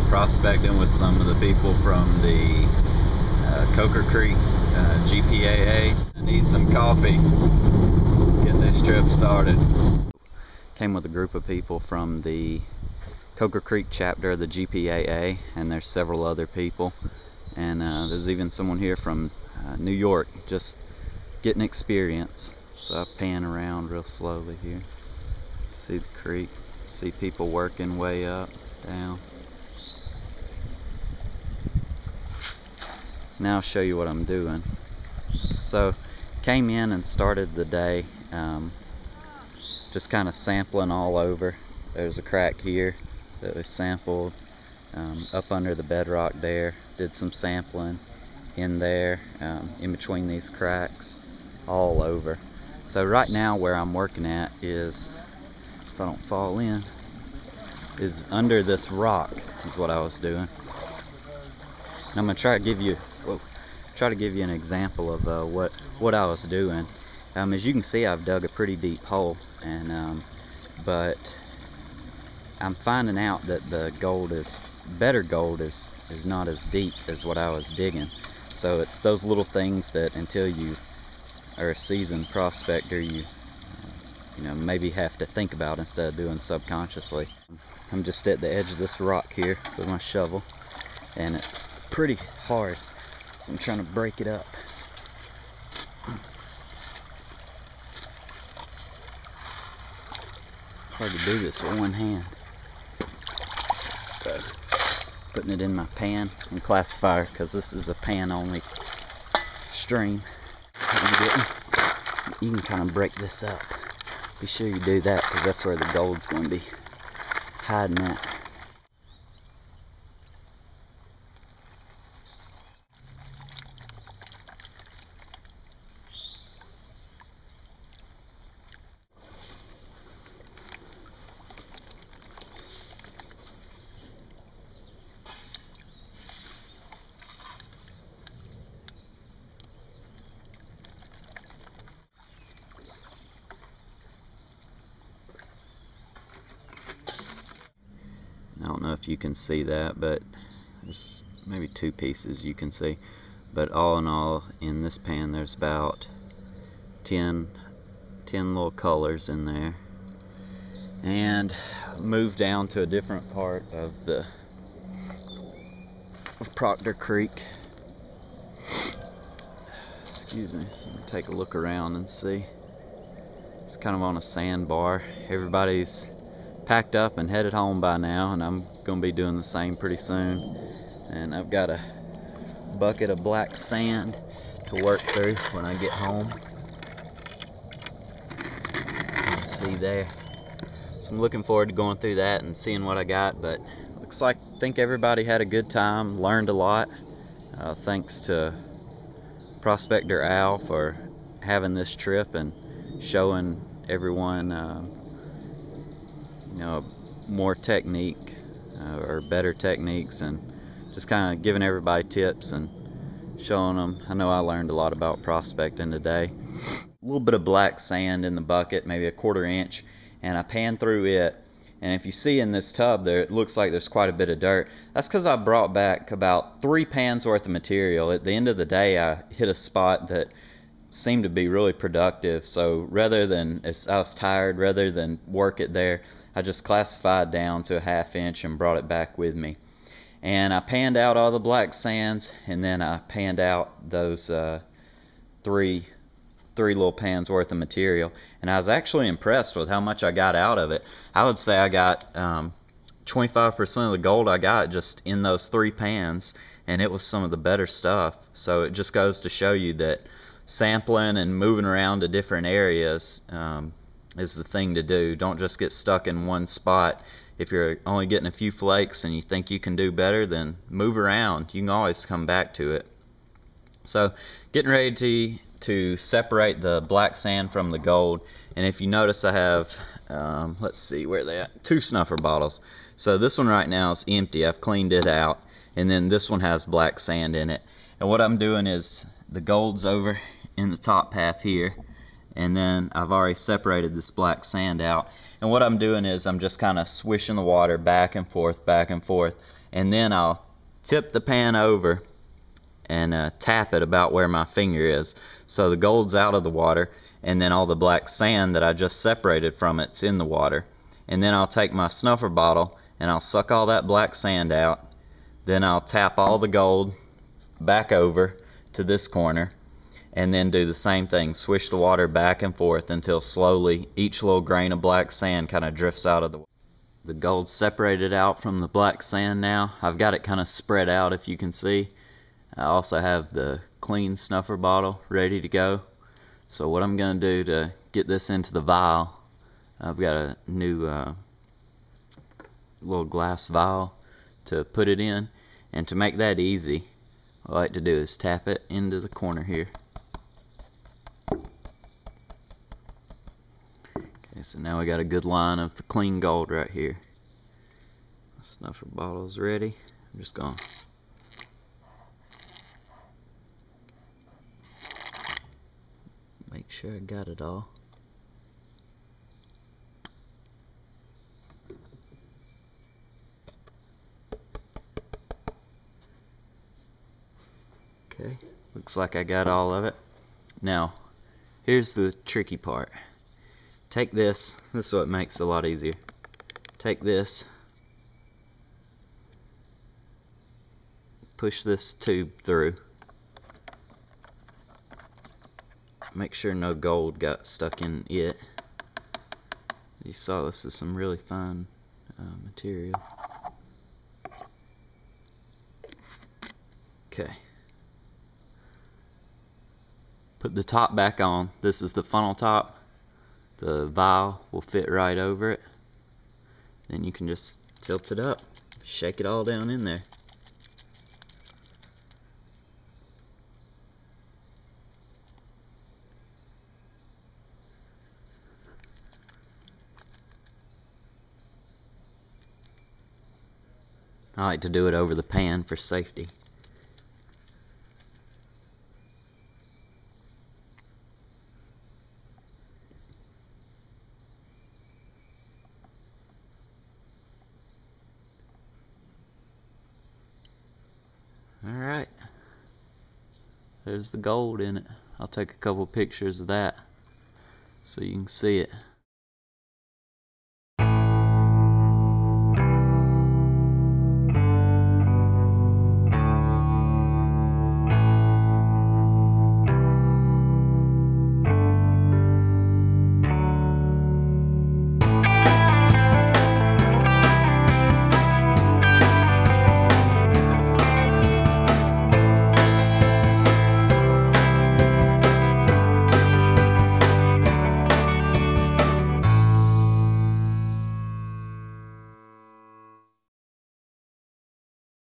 prospecting with some of the people from the Proctor Creek GPAA. I need some coffee. Let's get this trip started. Came with a group of people from the Proctor Creek chapter of the GPAA, and there's several other people, and there's even someone here from New York just getting experience. So I pan around real slowly here. See the creek, see people working way up, down. Now I'll show you what I'm doing. So came in and started the day just kind of sampling all over. There's a crack here that was sampled, up under the bedrock there. Did some sampling in there, in between these cracks, all over. So right now where I'm working at is, if I don't fall in, is under this rock is what I was doing. And I'm gonna try to give you an example of what I was doing. As you can see, I've dug a pretty deep hole, and but I'm finding out that the better gold is not as deep as what I was digging. So it's those little things that until you are a seasoned prospector, you know, maybe have to think about instead of doing subconsciously. I'm just at the edge of this rock here with my shovel, and it's pretty hard, so I'm trying to break it up. Hard to do this with one hand. So putting it in my pan and classifier, because this is a pan only stream. You can kind of break this up. Be sure you do that, because that's where the gold's going to be hiding at. I don't know if you can see that, but there's maybe two pieces you can see. But all in all, in this pan, there's about 10 little colors in there. And move down to a different part of Proctor Creek. Excuse me. So I'm gonna take a look around and see. It's kind of on a sandbar. Everybody's packed up and headed home by now, and I'm gonna be doing the same pretty soon. And I've got a bucket of black sand to work through when I get home. You see there. So I'm looking forward to going through that and seeing what I got. But looks like I think everybody had a good time, learned a lot. Thanks to Prospector Al for having this trip and showing everyone you know, more technique or better techniques, and just kind of giving everybody tips and showing them. I know I learned a lot about prospecting today. A little bit of black sand in the bucket, maybe a 1/4 inch, and I panned through it. And if you see in this tub there, it looks like there's quite a bit of dirt. That's because I brought back about 3 pans worth of material. At the end of the day, I hit a spot that seemed to be really productive. So rather than, I was tired, rather than work it there, I just classified down to a 1/2 inch and brought it back with me. And I panned out all the black sands, and then I panned out those three little pans worth of material. And I was actually impressed with how much I got out of it. I would say I got 25% of the gold I got just in those 3 pans, and it was some of the better stuff. So it just goes to show you that sampling and moving around to different areas is the thing to do. Don't just get stuck in one spot. If you're only getting a few flakes and you think you can do better, then move around. You can always come back to it. So getting ready to separate the black sand from the gold. And if you notice, I have let's see where they at, 2 snuffer bottles. So this one right now is empty. I've cleaned it out, and then this one has black sand in it. And what I'm doing is the gold's over in the top half here, and then I've already separated this black sand out. And what I'm doing is I'm just kind of swishing the water back and forth, and then I'll tip the pan over and tap it about where my finger is, so the gold's out of the water, and then all the black sand that I just separated from it's in the water. And then I'll take my snuffer bottle and I'll suck all that black sand out. Then I'll tap all the gold back over to this corner, and then do the same thing, swish the water back and forth until slowly each little grain of black sand kind of drifts out of the water. The gold's separated out from the black sand now. I've got it kind of spread out, if you can see. I also have the clean snuffer bottle ready to go. So what I'm going to do to get this into the vial, I've got a new little glass vial to put it in. And to make that easy, what I like to do is tap it into the corner here. Okay, so now we got a good line of the clean gold right here. My snuffer bottle's ready. I'm just going to make sure I got it all. Okay, looks like I got all of it. Now, here's the tricky part. Take this is what makes it a lot easier. Take this, push this tube through. Make sure no gold got stuck in it. You saw this is some really fine material. Okay. Put the top back on. This is the funnel top. The vial will fit right over it. Then you can just tilt it up, shake it all down in there. I like to do it over the pan for safety. Alright, there's the gold in it. I'll take a couple pictures of that so you can see it.